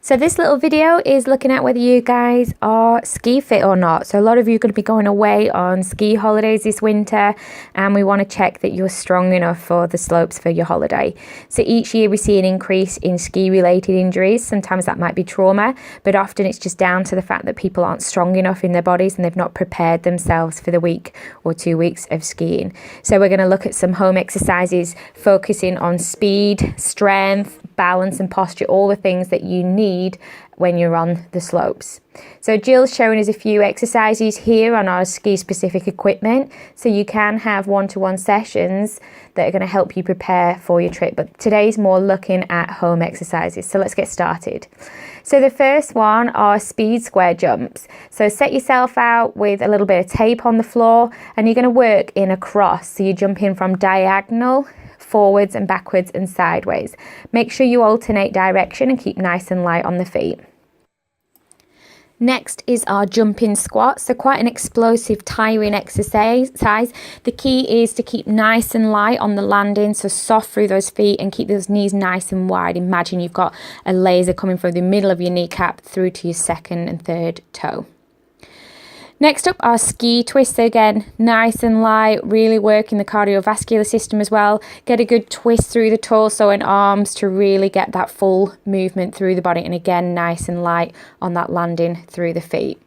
So this little video is looking at whether you guys are ski fit or not. So a lot of you are going to be going away on ski holidays this winter, and we want to check that you're strong enough for the slopes for your holiday. So each year we see an increase in ski related injuries. Sometimes that might be trauma, but often it's just down to the fact that people aren't strong enough in their bodies and they've not prepared themselves for the week or 2 weeks of skiing. So we're going to look at some home exercises focusing on speed, strength, balance and posture, all the things that you need when you're on the slopes. So Jill's showing us a few exercises here on our ski specific equipment, so you can have one-to-one sessions that are going to help you prepare for your trip, but today's more looking at home exercises. So let's get started. So the first one are speed square jumps. So set yourself out with a little bit of tape on the floor, and you're going to work in a cross. So you jump in from diagonal, forwards and backwards and sideways. Make sure you alternate direction and keep nice and light on the feet. Next is our jumping squat. So quite an explosive, tiring exercise. The key is to keep nice and light on the landing, so soft through those feet and keep those knees nice and wide. Imagine you've got a laser coming from the middle of your kneecap through to your second and third toe. Next up are ski twists. Again, nice and light, really working the cardiovascular system as well. Get a good twist through the torso and arms to really get that full movement through the body. And again, nice and light on that landing through the feet.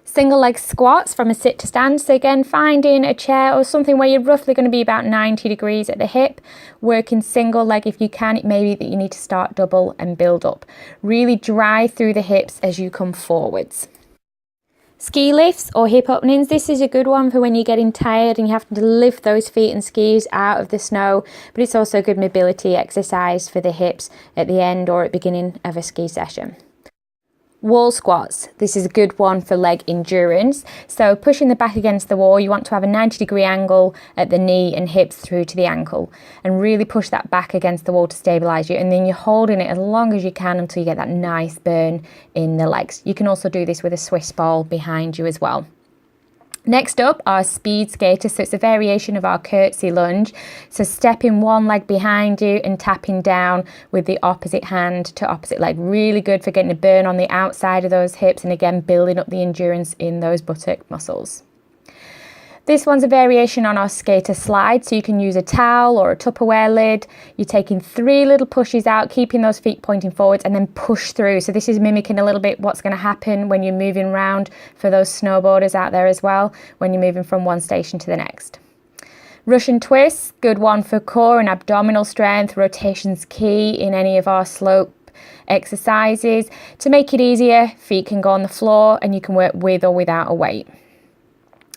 Single leg squats from a sit to stand. So again, finding a chair or something where you're roughly going to be about 90 degrees at the hip. Working single leg if you can. It may be that you need to start double and build up. Really drive through the hips as you come forwards. Ski lifts or hip openings. This is a good one for when you're getting tired and you have to lift those feet and skis out of the snow, but it's also a good mobility exercise for the hips at the end or at the beginning of a ski session. Wall squats. This is a good one for leg endurance. So pushing the back against the wall, you want to have a 90-degree angle at the knee and hips through to the ankle, and really push that back against the wall to stabilize you, and then you're holding it as long as you can until you get that nice burn in the legs. You can also do this with a Swiss ball behind you as well. Next up are speed skaters. So it's a variation of our curtsy lunge. So stepping one leg behind you and tapping down with the opposite hand to opposite leg. Really good for getting a burn on the outside of those hips and again building up the endurance in those buttock muscles. This one's a variation on our skater slide, so you can use a towel or a Tupperware lid. You're taking 3 little pushes out, keeping those feet pointing forwards, and then push through. So this is mimicking a little bit what's going to happen when you're moving around for those snowboarders out there as well, when you're moving from one station to the next. Russian twists, good one for core and abdominal strength. Rotation's key in any of our slope exercises. To make it easier, feet can go on the floor and you can work with or without a weight.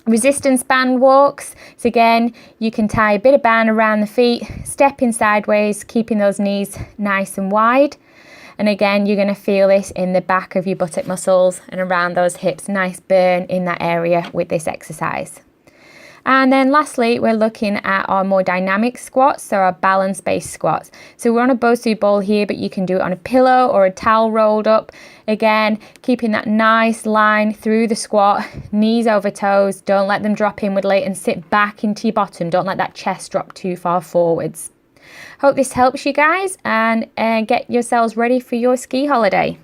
Resistance band walks. So again, you can tie a bit of band around the feet, stepping sideways, keeping those knees nice and wide. And again, you're going to feel this in the back of your buttock muscles and around those hips. Nice burn in that area with this exercise. And then lastly, we're looking at our more dynamic squats, so our balance-based squats. So we're on a Bosu ball here, but you can do it on a pillow or a towel rolled up. Again, keeping that nice line through the squat, knees over toes. Don't let them drop inwardly and sit back into your bottom. Don't let that chest drop too far forwards. Hope this helps you guys, and get yourselves ready for your ski holiday.